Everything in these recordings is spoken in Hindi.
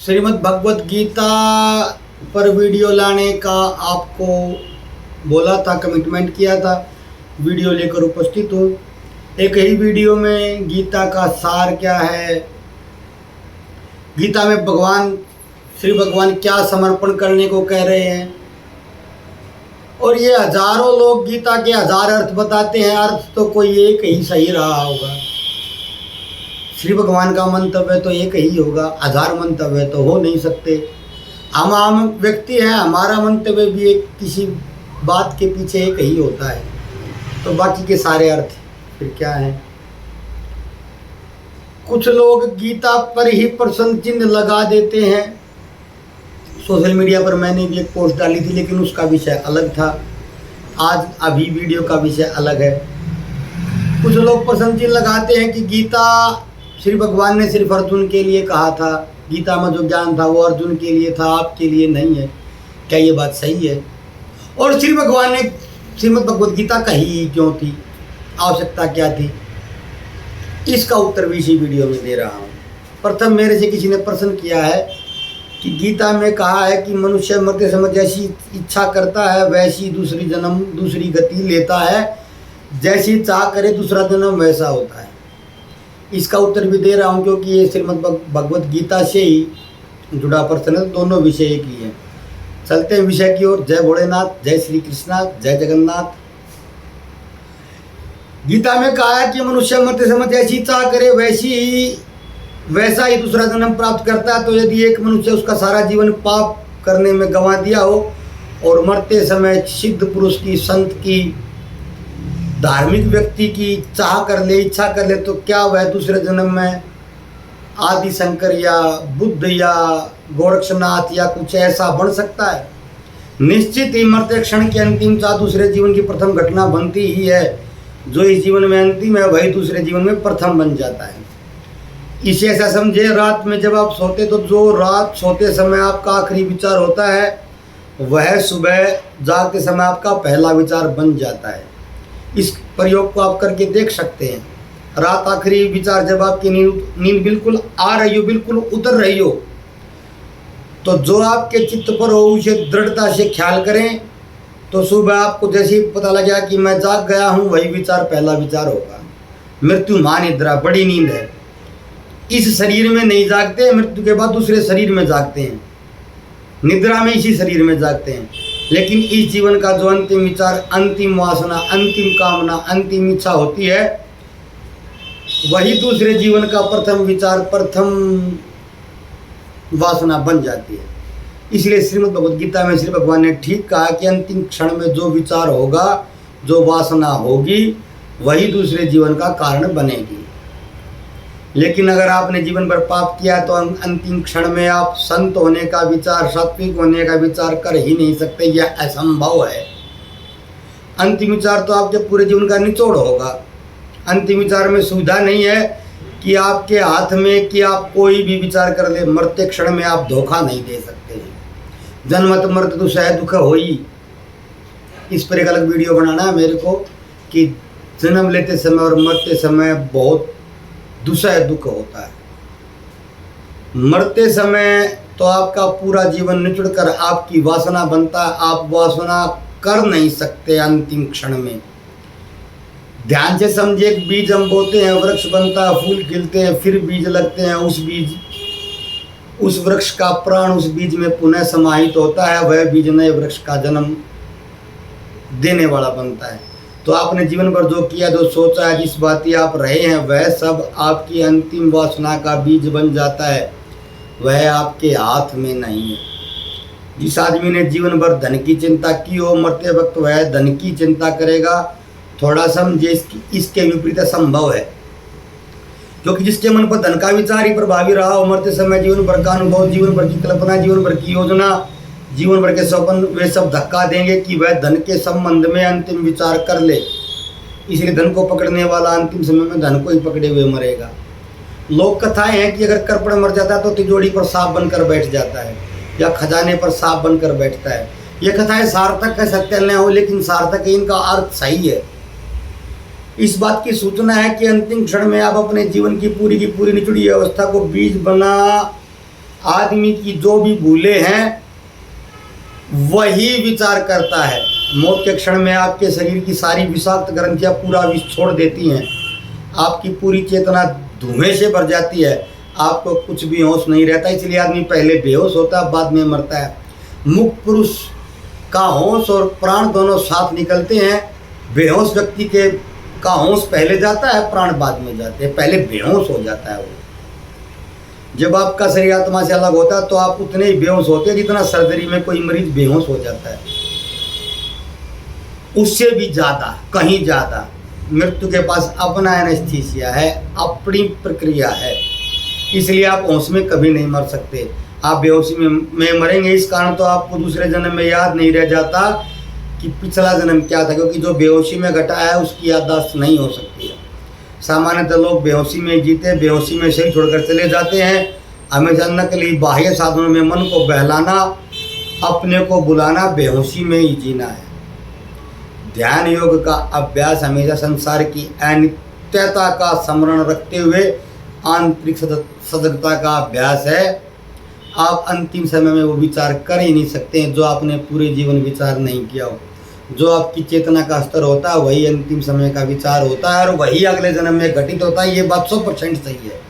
श्रीमद् भगवत गीता पर वीडियो लाने का आपको बोला था, कमिटमेंट किया था, वीडियो लेकर उपस्थित हूँ। एक ही वीडियो में गीता का सार क्या है, गीता में श्री भगवान क्या समर्पण करने को कह रहे हैं। और ये हजारों लोग गीता के हजार अर्थ बताते हैं, अर्थ तो कोई एक ही सही रहा होगा। श्री भगवान का मंतव्य तो एक ही होगा, हजार मंतव्य तो हो नहीं सकते। हम आम व्यक्ति हैं, हमारा मंतव्य भी एक किसी बात के पीछे एक ही होता है, तो बाकी के सारे अर्थ फिर क्या है। कुछ लोग गीता पर ही प्रश्न चिन्ह लगा देते हैं। सोशल मीडिया पर मैंने भी एक पोस्ट डाली थी, लेकिन उसका विषय अलग था। आज अभी वीडियो का विषय अलग है। कुछ लोग प्रश्न चिन्ह लगाते हैं कि गीता श्री भगवान ने सिर्फ अर्जुन के लिए कहा था, गीता में जो ज्ञान था वो अर्जुन के लिए था, आपके लिए नहीं है। क्या ये बात सही है? और श्री भगवान ने श्रीमद् भगवत गीता कही क्यों थी, आवश्यकता क्या थी? इसका उत्तर भी इसी वीडियो में दे रहा हूँ। प्रथम मेरे से किसी ने प्रश्न किया है कि गीता में कहा है कि मनुष्य मरते समय जैसी इच्छा करता है वैसी दूसरी गति लेता है, जैसी चाह करे दूसरा जन्म वैसा होता है। इसका उत्तर भी दे रहा हूँ क्योंकि ये श्रीमद् भगवत गीता से ही जुड़ा प्रश्न है, दोनों विषय एक ही है। चलते हैं विषय की ओर। जय भोलेनाथ, जय श्री कृष्णा, जय जगन्नाथ। गीता में कहा है कि मनुष्य मरते समय जैसी चाह करे वैसा ही दूसरा जन्म प्राप्त करता है। तो यदि एक मनुष्य उसका सारा जीवन पाप करने में गंवा दिया हो और मरते समय सिद्ध पुरुष की, संत की, धार्मिक व्यक्ति की इच्छा कर ले, तो क्या वह दूसरे जन्म में आदि शंकर या बुद्ध या गोरक्षनाथ या कुछ ऐसा बन सकता है? निश्चित ही मरते क्षण की अंतिम चाह दूसरे जीवन की प्रथम घटना बनती ही है। जो इस जीवन में अंतिम है वही दूसरे जीवन में प्रथम बन जाता है। इसे ऐसा समझे, रात में जब आप सोते तो जो रात सोते समय आपका आखिरी विचार होता है वह सुबह जागते समय आपका पहला विचार बन जाता है। इस प्रयोग को आप करके देख सकते हैं। रात आखिरी विचार जब आपकी नींद बिल्कुल आ रही हो, बिल्कुल उतर रही हो, तो जो आपके चित्त पर हो उसे दृढ़ता से ख्याल करें। तो सुबह आपको जैसे ही पता लगा कि मैं जाग गया हूँ, वही विचार पहला विचार होगा। मृत्यु महानिद्रा, बड़ी नींद है। इस शरीर में नहीं जागते, मृत्यु के बाद दूसरे शरीर में जागते हैं। निद्रा में इसी शरीर में जागते हैं। लेकिन इस जीवन का जो अंतिम विचार, अंतिम वासना, अंतिम कामना, अंतिम इच्छा होती है, वही दूसरे जीवन का प्रथम विचार, प्रथम वासना बन जाती है। इसलिए श्रीमद् भगवत गीता में श्री भगवान ने ठीक कहा कि अंतिम क्षण में जो विचार होगा, जो वासना होगी, वही दूसरे जीवन का कारण बनेगी। लेकिन अगर आपने जीवन भर पाप किया तो अंतिम क्षण में आप संत होने का विचार, सात्विक होने का विचार कर ही नहीं सकते। यह असंभव है। अंतिम विचार तो आपके पूरे जीवन का निचोड़ होगा। अंतिम विचार में सुविधा नहीं है कि आपके हाथ में कि आप कोई भी विचार कर ले। मरते क्षण में आप धोखा नहीं दे सकते। जन्मत मरत तो शायद दुख हो ही। इस पर एक अलग वीडियो बनाना है मेरे को कि जन्म लेते समय और मरते समय बहुत दूसरा दुख होता है। मरते समय तो आपका पूरा जीवन निचुड़ कर आपकी वासना बनता है। आप वासना कर नहीं सकते अंतिम क्षण में। ध्यान से समझे, एक बीज हम बोते हैं, वृक्ष बनता है, फूल खिलते हैं, फिर बीज लगते हैं। उस वृक्ष का प्राण उस बीज में पुनः समाहित होता है। वह बीज नए वृक्ष का जन्म देने वाला बनता है। तो आपने जीवन भर जो किया, जो सोचा है, जिस बात आप रहे हैं, वह सब आपकी अंतिम वासना का बीज बन जाता है। वह आपके हाथ में नहीं है। जिस आदमी ने जीवन भर धन की चिंता की हो, मरते वक्त वह धन की चिंता करेगा। थोड़ा समझे, इसके विपरीत संभव है। क्योंकि जिसके मन पर धन का विचार ही प्रभावी रहा हो, मरते समय जीवन भर का अनुभव, जीवन भर की कल्पना, जीवन भर की योजना, जीवन भर के सपन, वे सब धक्का देंगे कि वह धन के संबंध में अंतिम विचार कर ले। इसलिए धन को पकड़ने वाला अंतिम समय में धन को ही पकड़े हुए मरेगा। लोक कथाएं हैं कि अगर कर्पण मर जाता है तो तिजोरी पर सांप बनकर बैठ जाता है या खजाने पर सांप बनकर बैठता है। ये कथाएं सार्थक है, सत्य न हो, लेकिन सार्थक है, इनका अर्थ सही है। इस बात की सूचना है कि अंतिम क्षण में आप अपने जीवन की पूरी निचुड़ी अवस्था को बीज बना आदमी की जो भी भूले हैं वही विचार करता है। मौत के क्षण में आपके शरीर की सारी विषाक्त ग्रंथियां पूरा विष छोड़ देती हैं, आपकी पूरी चेतना धुएं से भर जाती है, आपको कुछ भी होश नहीं रहता। इसलिए आदमी पहले बेहोश होता है, बाद में मरता है। मुक्त पुरुष का होश और प्राण दोनों साथ निकलते हैं। बेहोश व्यक्ति के का होश पहले जाता है, प्राण बाद में जाते हैं। पहले बेहोश हो जाता है वो। जब आपका शरीर आत्मा से अलग होता है तो आप उतने ही बेहोश होते हैं जितना सर्जरी में कोई मरीज बेहोश हो जाता है, उससे भी ज़्यादा, कहीं ज़्यादा। मृत्यु के पास अपना एनेस्थीसिया है, अपनी प्रक्रिया है, इसलिए आप होश में कभी नहीं मर सकते। आप बेहोशी में मरेंगे, इस कारण तो आपको दूसरे जन्म में याद नहीं रह जाता कि पिछला जन्म क्या था, क्योंकि जो बेहोशी में घटा है उसकी याददाश्त नहीं हो सकती है। सामान्यतः लोग बेहोशी में जीते, बेहोशी में शरीर छोड़कर चले जाते हैं। हमें जानना के लिए बाह्य साधनों में मन को बहलाना, अपने को बुलाना, बेहोशी में ही जीना है। ध्यान योग का अभ्यास हमेशा संसार की अनित्यता का स्मरण रखते हुए आंतरिक सजगता का अभ्यास है। आप अंतिम समय में वो विचार कर ही नहीं सकते हैं जो आपने पूरे जीवन विचार नहीं किया हो। जो आपकी चेतना का स्तर होता है वही अंतिम समय का विचार होता है और वही अगले जन्म में घटित होता है। ये बात 100% सही है।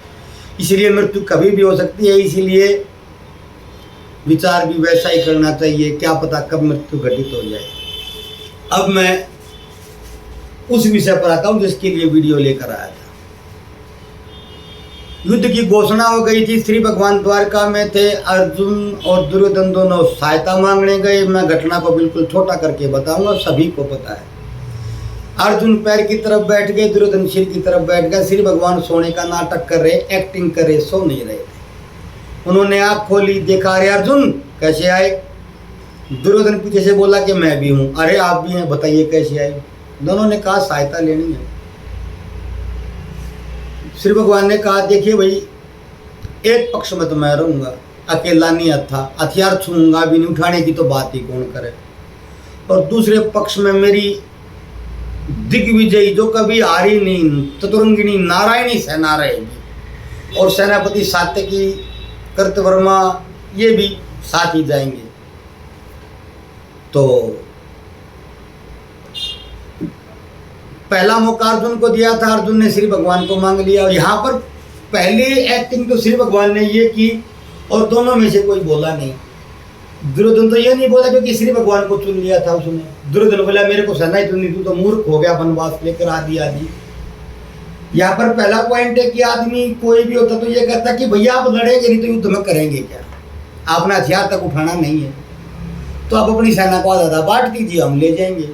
इसलिए मृत्यु कभी भी हो सकती है, इसलिए विचार भी वैसा ही करना चाहिए। क्या पता कब मृत्यु घटित हो जाए। अब मैं उस विषय पर आता हूँ जिसके लिए वीडियो लेकर आया था। युद्ध की घोषणा हो गई थी। श्री भगवान द्वारका में थे। अर्जुन और दुर्योधन दोनों सहायता मांगने गए। मैं घटना को बिल्कुल छोटा करके बताऊंगा, सभी को पता है। अर्जुन पैर की तरफ बैठ गए, दुर्योधन सिर की तरफ बैठ गए। श्री भगवान सोने का नाटक कर रहे, एक्टिंग कर रहे, सो नहीं रहे थे। उन्होंने आँख खोली, देखा, अरे अर्जुन कैसे आए। दुर्योधन पीछे से बोला कि मैं भी हूँ। अरे आप भी हैं, बताइए कैसे आए। दोनों ने कहा सहायता लेनी है। श्री भगवान ने कहा देखिए भाई, एक पक्ष में तो मैं रहूँगा, अकेला नहीं था, हथियार छूंगा भी नहीं, उठाने की तो बात ही कौन करे। और दूसरे पक्ष में मेरी दिग्विजयी जो कभी हारी नहीं, चतुरंगिनी नारायणी सेना रहेगी और सेनापति सात्यकी, कृतवर्मा, ये भी साथ ही जाएंगे। तो पहला मौका अर्जुन को दिया था, अर्जुन ने श्री भगवान को मांग लिया। और यहाँ पर पहले एक्टिंग तो श्री भगवान ने ये की और दोनों में से कोई बोला नहीं। दुर्योधन तो ये नहीं बोला क्योंकि श्री भगवान को चुन लिया था उसने। दुर्योधन बोला मेरे को सेना ही चुनी, तू तो मूर्ख हो गया, वनवास लेकर आदि आदि। यहाँ पर पहला पॉइंट है कि आदमी कोई भी होता तो ये कहता कि भैया आप लड़ेंगे नहीं तो युद्ध में करेंगे क्या, आपने हथियार तक उठाना नहीं है तो आप अपनी सेना को आधा बांट दीजिए, हम ले जाएंगे।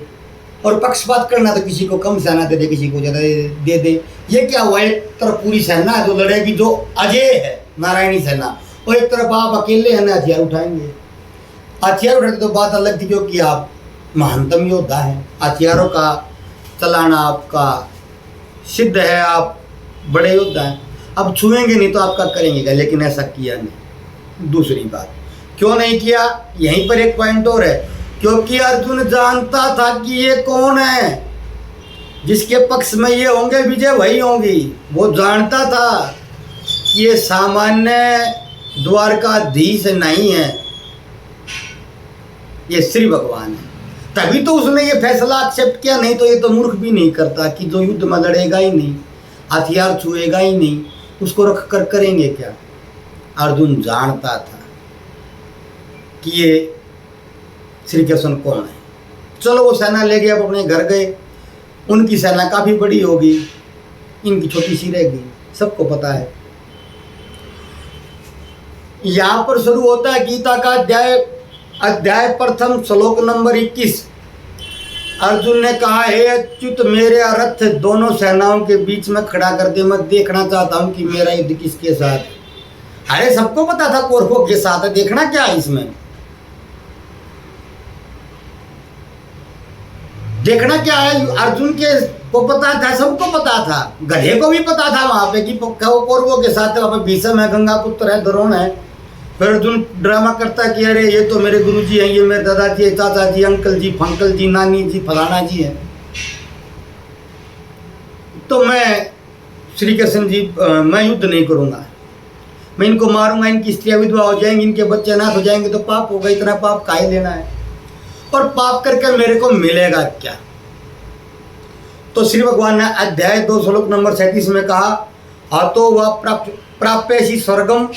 और पक्षपात करना तो किसी को कम सेना दे दे, किसी को ज़्यादा दे दे। ये क्या हुआ, एक तरफ पूरी सेना है जो लड़ेगी, जो अजय है नारायणी सेना, और एक तरफ आप अकेले हैं ना हथियार उठाएंगे। हथियार उठाते तो बात अलग थी क्योंकि आप महानतम योद्धा हैं, हथियारों का चलाना आपका सिद्ध है, आप बड़े योद्धा हैं। अब छुएंगे नहीं तो आपका करेंगे क्या, लेकिन ऐसा किया नहीं। दूसरी बात क्यों नहीं किया, यहीं पर एक पॉइंट और है, क्योंकि अर्जुन जानता था कि ये कौन है, जिसके पक्ष में ये होंगे विजय वही होंगी। वो जानता था कि ये सामान्य द्वारकाधीश नहीं है, ये श्री भगवान है। तभी तो उसने ये फैसला एक्सेप्ट किया, नहीं तो ये तो मूर्ख भी नहीं करता कि जो युद्ध में लड़ेगा ही नहीं, हथियार छुएगा ही नहीं, उसको रख कर करेंगे क्या। अर्जुन जानता था कि ये श्री कृष्ण कौन है। चलो वो सेना ले गए, अब अपने घर गए। उनकी सेना काफ़ी बड़ी होगी, इनकी छोटी सी रहेगी, सबको पता है। यहाँ पर शुरू होता है गीता का अध्याय प्रथम श्लोक नंबर 21। अर्जुन ने कहा हे अच्युत, मेरे रथ दोनों सेनाओं के बीच में खड़ा कर दे, मैं देखना चाहता हूँ कि मेरा युद्ध किसके साथ है। अरे सबको पता था कौरवों के साथ है, देखना क्या है इसमें, देखना क्या है। अर्जुन के को पता था, सबको पता था, गधे को भी पता था वहां पे कि कौरवों के साथ है। वहां पे भीष्म है, गंगापुत्र है, द्रोण है। फिर अर्जुन ड्रामा करता कि अरे ये तो मेरे गुरुजी हैं, ये मेरे दादाजी, चाचा जी, अंकल जी, फंकल जी, नानी जी, फलाना जी है। तो मैं श्री कृष्ण जी मैं युद्ध नहीं करूँगा। मैं इनको मारूंगा, इनकी स्त्रियां विधवा हो जाएंगी, इनके बच्चे अनाथ हो जाएंगे तो पाप होगा, इतना पाप काहे लेना है, और पाप करके मेरे को मिलेगा क्या। तो श्री भगवान ने अध्याय 2 श्लोक नंबर 37 में कहा, आतो व प्राप्यसी स्वर्गम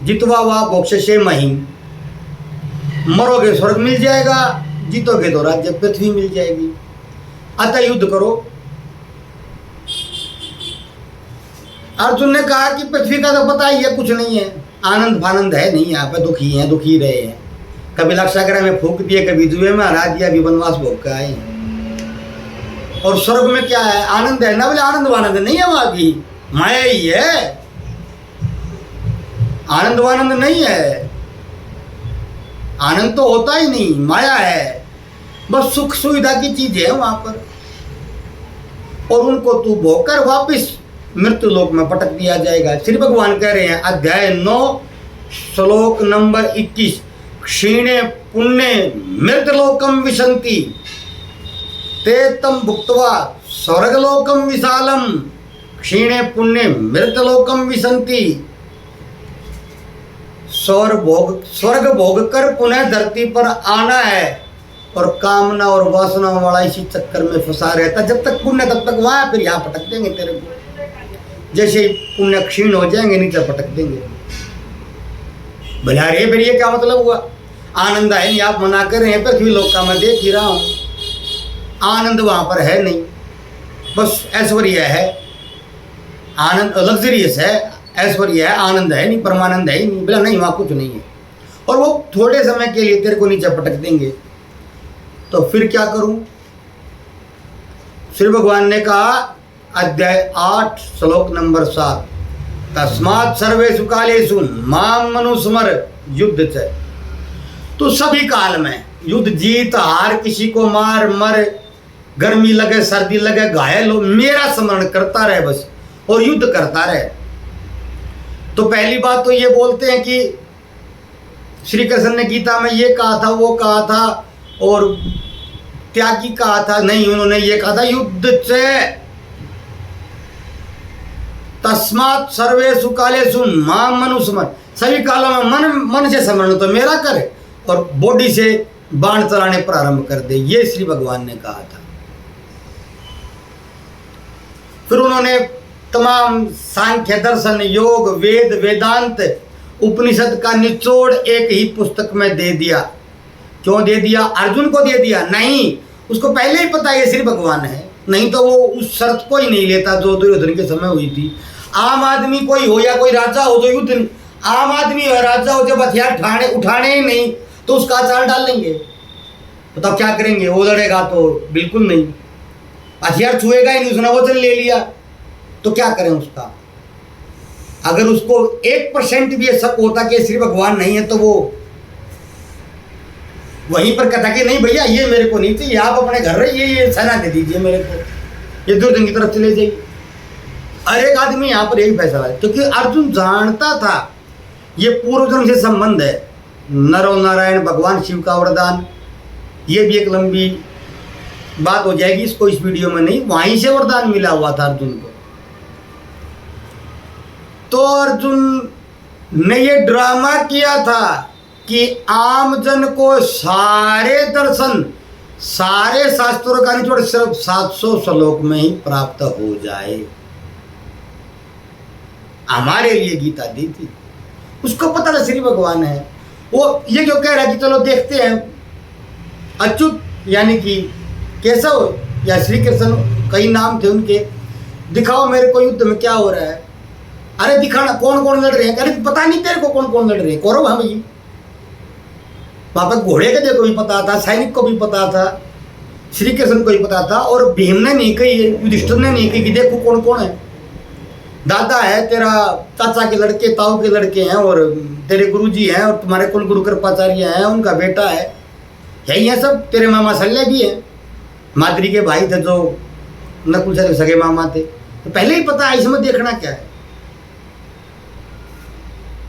जितवा व भोक्ष्यसे महिम। मरोगे स्वर्ग मिल जाएगा, जीतोगे तो राज्य पृथ्वी मिल जाएगी, अतः युद्ध करो। अर्जुन ने कहा कि पृथ्वी का तो पता ही है, कुछ नहीं है, आनंद फानंद है नहीं, यहाँ पे दुखी हैं, दुखी रहे हैं, कभी लक्षाग्रह में फूक दिए, कभी जुए में हरा दिया, अभी वनवास भोग के आए हैं। और स्वर्ग में क्या है, आनंद है ना, बोले आनंद वानंद नहीं है, वहां भी माया ही है, आनंद वानंद नहीं है, आनंद तो होता ही नहीं, माया है, बस सुख सुविधा की चीज है वहां पर, और उनको तू भोग कर वापिस मृत्यु लोक में पटक दिया जाएगा। श्री भगवान कह रहे हैं अध्याय 9 श्लोक नंबर 21, क्षीणे पुण्य मृतलोकम विशंति ते तम भुक्त्वा स्वर्गलोकम विशालम। क्षीणे पुण्य मृतलोकम विशंति, स्वर्ग भोग कर पुनः धरती पर आना है, और कामना और वासना वाला इसी चक्कर में फंसा रहता, जब तक पुण्य तब तक वहां, फिर यहाँ पटक देंगे तेरे को, जैसे ही पुण्य क्षीण हो जाएंगे नीचे पटक देंगे। भला रे, फिर ये क्या मतलब हुआ, आनंद है नहीं, आप मना कर रहे हैं, पृथ्वी लोक का मैं देख ही रहा हूं, आनंद वहां पर है नहीं, बस ऐश्वर्य है, आनंद लग्जरियस है, ऐश्वर्य है, आनंद है नहीं, परमानंद है ही नहीं, बोला नहीं वहां कुछ नहीं है, और वो थोड़े समय के लिए तेरे को नीचे पटक देंगे। तो फिर क्या करूं। श्री भगवान ने कहा अध्याय 8 श्लोक नंबर 7, तस्मात् सर्वेषु कालेषु माम मनुस्मर युद्ध च। तो सभी काल में युद्ध, जीत हार, किसी को मार मर, गर्मी लगे सर्दी लगे, घायल हो, मेरा स्मरण करता रहे बस, और युद्ध करता रहे। तो पहली बात तो ये बोलते हैं कि श्री कृष्ण ने गीता में ये कहा था, वो कहा था, और त्यागी कहा था, नहीं, उन्होंने ये कहा था युद्ध से। तस्मात् सर्वेषु कालेषु माम मनुस्मर, सभी कालों में मन से स्मरण तो मेरा करे, और बॉडी से बाण चलाने प्रारंभ कर दे, ये श्री भगवान ने कहा था। फिर उन्होंने तमाम सांख्य दर्शन योग वेद वेदांत उपनिषद का निचोड़ एक ही पुस्तक में दे दिया। क्यों दे दिया, अर्जुन को दे दिया नहीं, उसको पहले ही पता है श्री भगवान है, नहीं तो वो उस शर्त को ही नहीं लेता जो दुर्योधन के समय हुई थी। आम आदमी कोई हो या कोई राजा हो तो युद्ध नहीं, आम आदमी हो राजा हो, जब हथियार उठाने ही नहीं तो उसका आचार डाल लेंगे, बताओ क्या करेंगे, वो लड़ेगा तो बिल्कुल नहीं, हथियार छुएगा ही नहीं, उसने वचन ले लिया तो क्या करें उसका। अगर उसको 1% भी शक होता कि श्री भगवान नहीं है तो वो वहीं पर कहता कि नहीं भैया ये मेरे को नहीं चाहिए, आप अपने घर रहिए, ये सेना दे दीजिए मेरे को, ये दुर्योधन की तरफ चले जाइए। हर एक आदमी यहाँ पर यही फैसला है, क्योंकि अर्जुन जानता था ये पूर्व जन्म से संबंध है, नरो नारायण भगवान शिव का वरदान, ये भी एक लंबी बात हो जाएगी, इसको इस वीडियो में नहीं, वहीं से वरदान मिला हुआ था अर्जुन को। तो अर्जुन ने ये ड्रामा किया था कि आम जन को सारे दर्शन, सारे शास्त्रों का निचोड़ सिर्फ 700 श्लोक में ही प्राप्त हो जाए। हमारे लिए गीता दी थी, उसको पता था श्री भगवान है। वो ये क्यों कह रहा है कि चलो देखते हैं, अच्युत यानी कि केशव या श्री कृष्ण, कई नाम थे उनके, दिखाओ मेरे को युद्ध में क्या हो रहा है। अरे दिखाना, कौन कौन लड़ रहे हैं, अरे पता नहीं तेरे को कौन कौन लड़ रहे हैं, कौरव हाँ भाई, वहां पर घोड़े के देखो भी पता था, सैनिक को भी पता था, श्री कृष्ण को भी पता था, और भीम ने नहीं कही, युधिष्ठिर ने नहीं कही कि देखो कौन कौन है, दादा है तेरा, चाचा के लड़के, ताऊ के लड़के हैं, और तेरे गुरुजी हैं, और तुम्हारे कुल गुरु कृपाचार्य हैं, उनका बेटा है, यही है सब, तेरे मामा शल्य भी है, माद्री के भाई थे जो नकुल से सगे मामा थे, तो पहले ही पता है, इसमें देखना क्या है,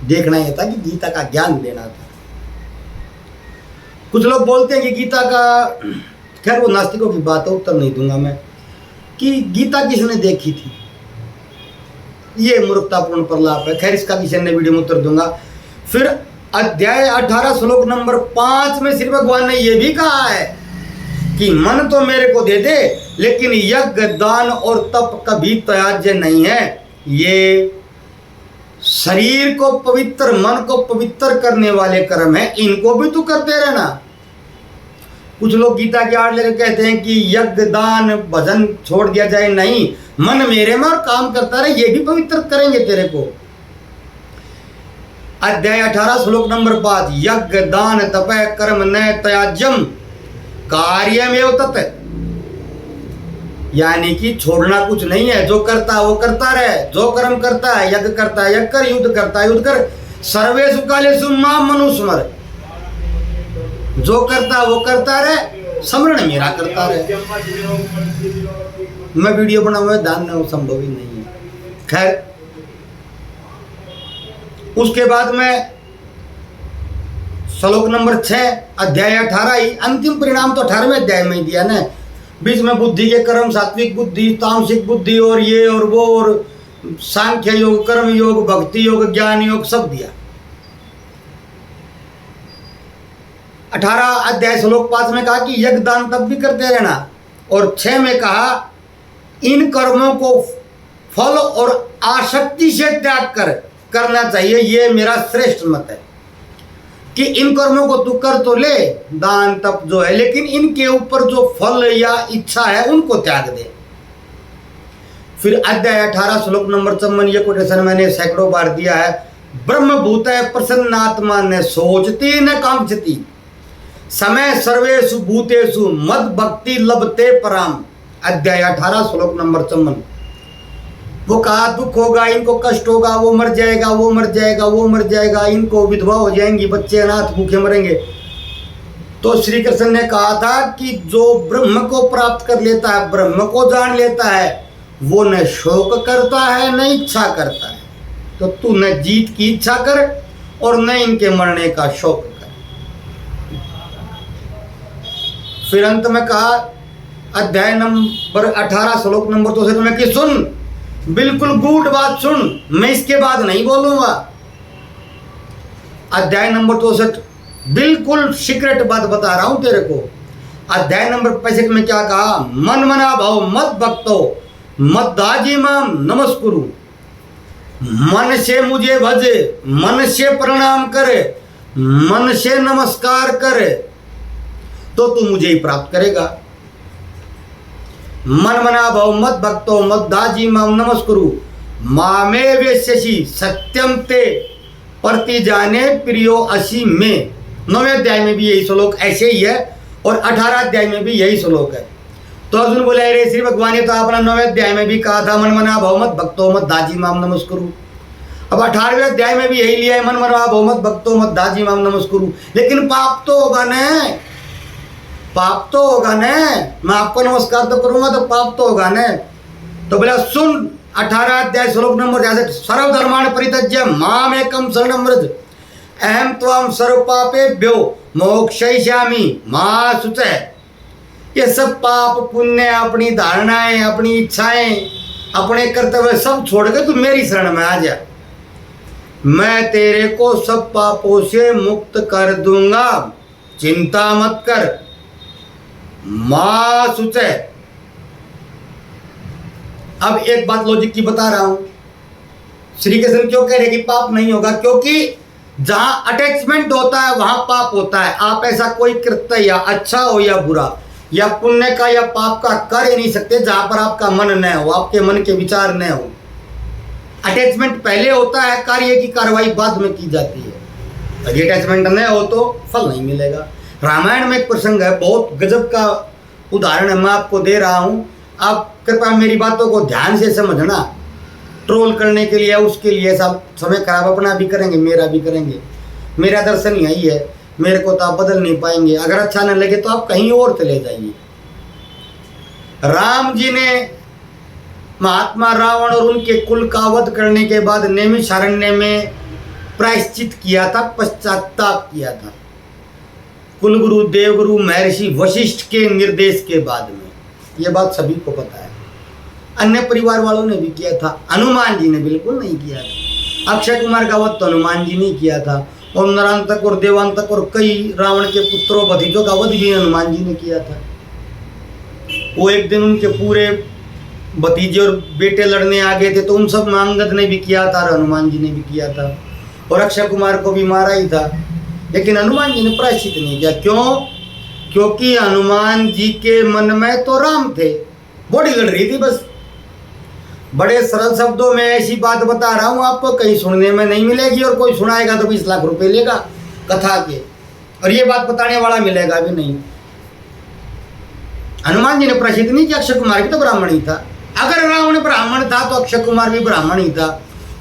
देखना यह था कि गीता का ज्ञान देना था। कुछ लोग बोलते हैं कि गीता का, खैर वो नास्तिकों की बात है, उत्तर नहीं दूंगा मैं, कि गीता किसने देखी थी। ये मूर्खतापूर्ण प्रलाप है। खैर इसका किसी अन्य वीडियो में उत्तर दूंगा। फिर अध्याय 18 श्लोक नंबर 5 में श्री भगवान ने यह भी कहा है कि मन तो मेरे को दे दे, लेकिन यज्ञ दान और तप कभी त्याज्य नहीं है। ये शरीर को पवित्र, मन को पवित्र करने वाले कर्म है, इनको भी तू करते रहना। कुछ लोग गीता के आड़ लेकर कहते हैं कि यज्ञ दान भजन छोड़ दिया जाए, नहीं, मन मेरे में और काम करता रहे, ये भी पवित्र करेंगे तेरे को। अध्याय 18 श्लोक नंबर 5, यज्ञ दान तप कर्म न त्याज्यम कार्यमेव तत्, यानी कि छोड़ना कुछ नहीं है, जो करता है वो करता रहे, जो कर्म करता है, यज्ञ करता है यज्ञ कर, युद्ध करता है युद्ध कर, सर्वेषु कालेषु मां मनुस्मर, जो करता है वो करता रहे, स्मरण मेरा करता रहे। मैं वीडियो बनाऊंगा, दान न संभव ही नहीं है। खैर उसके बाद में श्लोक नंबर 6 अध्याय 18 ही, अंतिम परिणाम तो 18वें अध्याय में ही दिया ना। बीच में बुद्धि के कर्म, सात्विक बुद्धि, तामसिक बुद्धि और ये और वो और सांख्य योग, कर्म योग, भक्ति योग, ज्ञान योग सब दिया। 18 अध्याय श्लोक 5 में कहा कि यज्ञ दान तब भी करते रहना, और 6 में कहा इन कर्मों को फल और आसक्ति से त्याग कर करना चाहिए। ये मेरा श्रेष्ठ मत है कि इन कर्मों को तू कर तो ले, दान तप जो है, लेकिन इनके ऊपर जो फल या इच्छा है उनको त्याग दे। फिर अध्याय 18 श्लोक नंबर 54, ये कोटेशन मैंने सैकड़ों बार दिया है। ब्रह्मभूत प्रसन्नात्मा न सोचती न कांक्षती, समय सर्वेषु भूतेषु मद भक्ति लभते पराम। अध्याय 18 श्लोक नंबर 54। वो कहा दुख होगा, इनको कष्ट होगा, वो मर जाएगा, वो मर जाएगा, वो मर जाएगा, इनको विधवा हो जाएंगी, बच्चे अनाथ भूखे मरेंगे। तो श्री कृष्ण ने कहा था कि जो ब्रह्म को प्राप्त कर लेता है, ब्रह्म को जान लेता है, वो न शोक करता है न इच्छा करता है। तो तू न जीत की इच्छा कर और न इनके मरने का शोक कर। फिर अंत में कहा अध्याय नंबर 18 श्लोक नंबर 2 में कि सुन, बिल्कुल गूढ़ बात सुन, मैं इसके बाद नहीं बोलूंगा। अध्याय नंबर 64, बिल्कुल सीक्रेट बात बता रहा हूं तेरे को। अध्याय नंबर 65 में क्या कहा, मन मना भाव मत भक्तो मत दाजी माम नमस्कुरु, मन से मुझे भजे, मन से प्रणाम करे, मन से नमस्कार करे, तो तू मुझे ही प्राप्त करेगा। मन मना भव मत भक्तो मत दाजी माम नमस्कुरु, मामे वेश्यसी सत्यम ते प्रति जाने प्रियो असी में। 9वें अध्याय में भी यही श्लोक ऐसे ही है और 18 अध्याय में भी यही श्लोक है। तो अर्जुन बोले रे श्री भगवान ने तो अपना 9वें अध्याय में भी कहा था मन मना भव मत भक्तो मत दाजी माम नमस्कुरु। अब 18वें अध्याय में भी यही लिया है, मन मना भव मत भक्तो मत दाजी माम नमस्कुरु। लेकिन पाप तो होगा न, पाप तो होगा न, मैं आपको नमस्कार तो करूंगा तो पाप तो होगा न। तो बोला सुन 18 अध्याय श्लोक नंबर 66, सर्वधर्मान् परित्यज्य माम एकम शरणं व्रज अहम त्वां सर्व पापेभ्यो मोक्षयिष्यामि मा शुचः। ये सब पाप पुण्य, अपनी धारणाएं, अपनी इच्छाएं, अपने कर्तव्य सब छोड़ के तू मेरी शरण में आ जा, मैं तेरे को सब पापों से मुक्त कर दूंगा, चिंता मत कर। मां सुचे। अब एक बात लॉजिक की बता रहा हूं, श्री कृष्ण क्यों कह रहे कि पाप नहीं होगा, क्योंकि जहां अटैचमेंट होता है वहां पाप होता है। आप ऐसा कोई कृत्य या अच्छा हो या बुरा या पुण्य का या पाप का कर ही नहीं सकते जहां पर आपका मन न हो, आपके मन के विचार न हो। अटैचमेंट पहले होता है, कार्य की कार्रवाई बाद में की जाती है। यदि अटैचमेंट न हो तो फल नहीं मिलेगा। रामायण में एक प्रसंग है, बहुत गजब का उदाहरण है, मैं आपको दे रहा हूं, आप कृपया मेरी बातों को ध्यान से समझना। ट्रोल करने के लिए उसके लिए सब समय खराब अपना भी करेंगे, मेरा भी करेंगे। मेरा दर्शन यही है, मेरे को तो आप बदल नहीं पाएंगे। अगर अच्छा न लगे तो आप कहीं और चले जाइए। राम जी ने महात्मा रावण और उनके कुल का वध करने के बाद नैमिषारण्य में प्रायश्चित किया था, पश्चाताप किया था, कुलगुरु देवगुरु महर्षि वशिष्ठ के निर्देश के बाद में। ये बात सभी को पता है। अन्य परिवार वालों ने भी किया था, हनुमान जी ने बिल्कुल नहीं किया था। अक्षय कुमार का वध तो हनुमान जी ने किया था, और नरांतक और देवांतक और कई रावण के पुत्रों भतीजों का वध भी हनुमान जी ने किया था। वो एक दिन उनके पूरे भतीजे और बेटे लड़ने आ गए थे, तो उन सब में अंगद ने भी किया था और हनुमान जी ने भी किया था, और अक्षय कुमार को भी मारा ही था। लेकिन हनुमान जी ने प्रायश्चित नहीं किया। क्यों? क्योंकि हनुमान जी के मन में तो राम थे, बॉडी लड़ रही थी बस। बड़े सरल शब्दों में ऐसी बात बता रहा हूँ आपको, कहीं सुनने में नहीं मिलेगी, और कोई सुनाएगा तो 20 लाख रुपए लेगा कथा के, और ये बात बताने वाला मिलेगा भी नहीं। हनुमान जी ने प्रायश्चित नहीं किया। अक्षय कुमार भी तो ब्राह्मण ही था। अगर रावण ब्राह्मण था तो अक्षय कुमार भी ब्राह्मण ही था,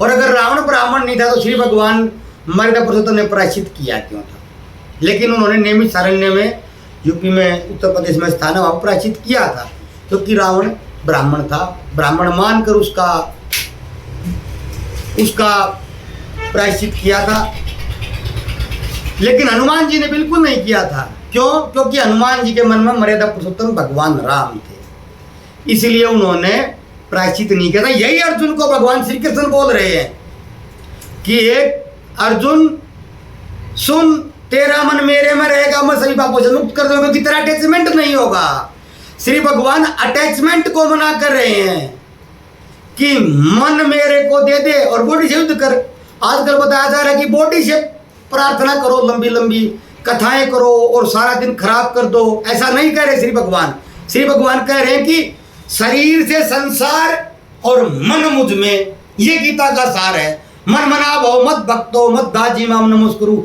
और अगर रावण ब्राह्मण नहीं था तो श्री भगवान मर्यादा पुरुषोत्तम ने प्रायश्चित किया क्यों था? लेकिन उन्होंने नेमिष सारण्य में, यूपी में, उत्तर प्रदेश में स्थान है, वहाँ प्रायश्चित किया था, क्योंकि रावण ब्राह्मण था। ब्राह्मण मानकर उसका प्रायश्चित किया था। लेकिन हनुमान जी ने बिल्कुल नहीं किया था। क्यों? क्योंकि हनुमान जी के मन में मर्यादा पुरुषोत्तम भगवान राम थे, इसलिए उन्होंने प्रायश्चित नहीं किया था। यही अर्जुन को भगवान श्री कृष्ण बोल रहे हैं कि एक अर्जुन सुन, तेरा मन मेरे में रहेगा, मैं सभी पापों से मुक्त कर दूंगा, क्योंकि तेरा अटैचमेंट नहीं होगा। श्री भगवान अटैचमेंट को मना कर रहे हैं कि मन मेरे को दे दे और बॉडी से युद्ध कर। आजकल बताया जा रहा है कि बॉडी से प्रार्थना करो, लंबी लंबी कथाएं करो और सारा दिन खराब कर दो। ऐसा नहीं कह रहे श्री भगवान। श्री भगवान कह रहे हैं कि शरीर से संसार और मन मुझ में, ये गीता का सार है। मन मना भव मत भक्तो मत दाजी माम नमस्कुरु।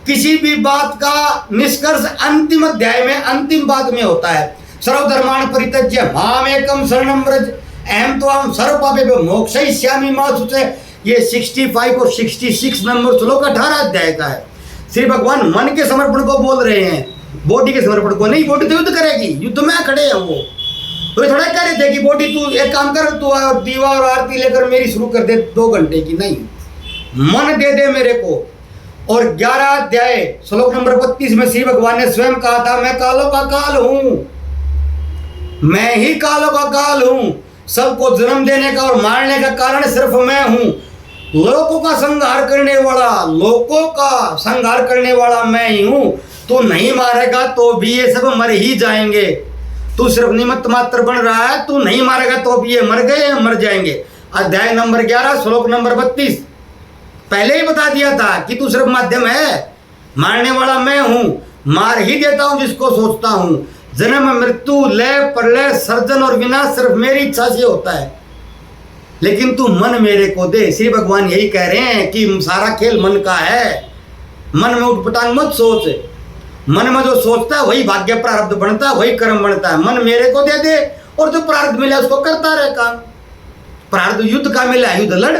किसी भी बात का निष्कर्ष अंतिम अध्याय में, अंतिम बात में होता है। सर्वधर्मान् परित्यज्य मामेकं शरणं व्रज अहं त्वां सर्वपापेभ्यो मोक्षयिष्यामि मा शुचः। ये 65 और 66 नंबर श्लोक 18 अध्याय का है। श्री भगवान मन के समर्पण को बोल रहे हैं, बॉडी के समर्पण को नहीं। बॉडी तो युद्ध करेगी, युद्ध में खड़े हैं वो। तो ये थोड़ा कह रहे थे कि बॉडी तू एक काम कर, तू दीवा और आरती लेकर मेरी शुरू कर दे 2 घंटे की। नहीं, मन दे दे मेरे को। और 11 अध्याय श्लोक नंबर 32 में श्री भगवान ने स्वयं कहा था, मैं कालों का काल हूं, मैं ही कालों का काल हूं। सबको जन्म देने का और मारने का कारण सिर्फ मैं हूं। लोगों का संहार करने वाला, लोगों का संहार करने वाला मैं ही हूं। तू नहीं मारेगा तो भी ये सब मर ही जाएंगे। तू सिर्फ निमित्त मात्र बन रहा है, तू नहीं मारेगा तो भी ये मर गए, मर जाएंगे। अध्याय नंबर 11 श्लोक नंबर 32 पहले ही बता दिया था कि तू सिर्फ माध्यम है, मारने वाला मैं हूं, मार ही देता हूं जिसको सोचता हूं। जन्म मृत्यु लय प्रलय सर्जन और विनाश सिर्फ मेरी इच्छा से होता है, लेकिन तू मन मेरे को दे। श्री भगवान यही कह रहे हैं कि सारा खेल मन का है। मन में उठपटांग मत सोच। मन में जो सोचता है वही भाग्य प्रारब्ध बनता है, वही कर्म बनता है। मन मेरे को दे दे और जो प्रारब्ध मिला उसको करता रहे काम। प्रारब्ध युद्ध का मिला, युद्ध लड़,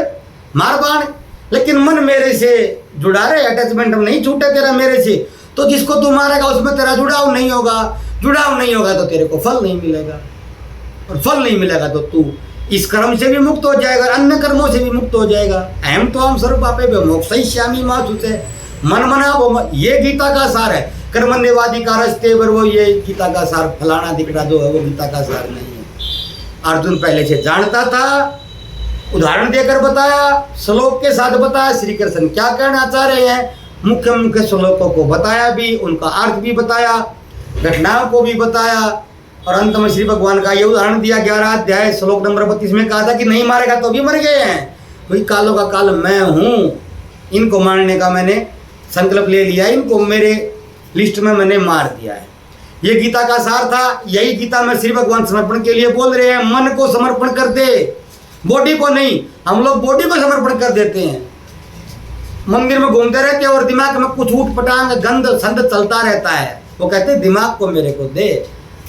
मार बाण, लेकिन मन मेरे से जुड़ा रहे। अटैचमेंट नहीं छूटे तेरा मेरे से, तो जिसको तू मारेगा उसमें तेरा जुड़ाव नहीं होगा। जुड़ाव नहीं होगा तो तेरे को फल नहीं मिलेगा, और फल नहीं मिलेगा तो तू इस कर्म से भी मुक्त हो जाएगा, अन्य कर्मों से भी मुक्त हो जाएगा। अहम तो हम सर्व पापेभ्यो मोक्षयिष्यामि मा शुचः। मन मना वो, ये गीता का सार है। कर्मण्येवाधिकारस्ते वो, ये गीता का सार। फलाना दिखड़ा जो है वो गीता का सार नहीं है। अर्जुन पहले से जानता था, उदाहरण देकर बताया, श्लोक के साथ बताया श्री कृष्ण क्या कहना चाह रहे हैं। मुख्य मुख्य श्लोकों को बताया भी, उनका अर्थ भी बताया, घटनाओं को भी बताया, और अंत में श्री भगवान का ये उदाहरण दिया। 11 अध्याय श्लोक नंबर 32 में कहा था कि नहीं मारेगा तो भी मर गए हैं। वही कालों का काल मैं हूँ, इनको मारने का मैंने संकल्प ले लिया, इनको मेरे लिस्ट में मैंने मार दिया है। ये गीता का सार था। यही गीता में श्री भगवान समर्पण के लिए बोल रहे हैं, मन को समर्पण कर दे, बॉडी को नहीं। हम लोग बॉडी को समर्पण कर देते हैं, मंदिर में घूमते रहते हैं और दिमाग में कुछ ऊट पटांग गंद संद चलता रहता है। वो कहते हैं दिमाग को मेरे को दे,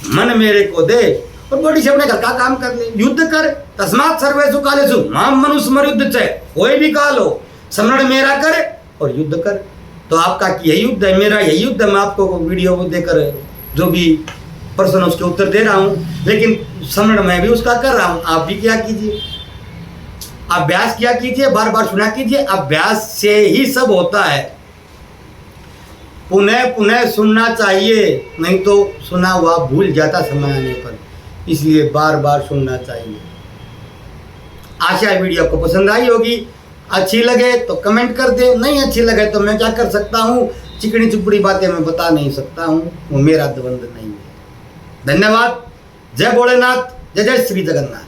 मन मेरे को दे, और बॉडी से अपने घर का काम कर ले। युद्ध कर, तस्मात् सर्वेषु कालेषु माम मनुस्मर युद्ध से। कोई भी काल हो, स्मरण मेरा कर और युद्ध कर। तो आपका यही युद्ध है, मेरा यही युद्ध है। मैं आपको वीडियो देकर जो भी प्रश्न उसके उत्तर दे रहा हूँ, लेकिन स्मरण मैं भी उसका कर रहा हूँ। आप भी क्या कीजिए, अभ्यास किया कीजिए, बार बार सुना कीजिए। अभ्यास से ही सब होता है। पुनः पुनः सुनना चाहिए, नहीं तो सुना हुआ भूल जाता समय आने पर। इसलिए बार बार सुनना चाहिए। आशा है वीडियो आपको पसंद आई होगी। अच्छी लगे तो कमेंट कर दे, नहीं अच्छी लगे तो मैं क्या कर सकता हूँ, चिकनी चुपड़ी बातें मैं बता नहीं सकता हूँ, वो मेरा द्वंद नहीं है। धन्यवाद। जय भोलेनाथ, जय जय श्री जगन्नाथ।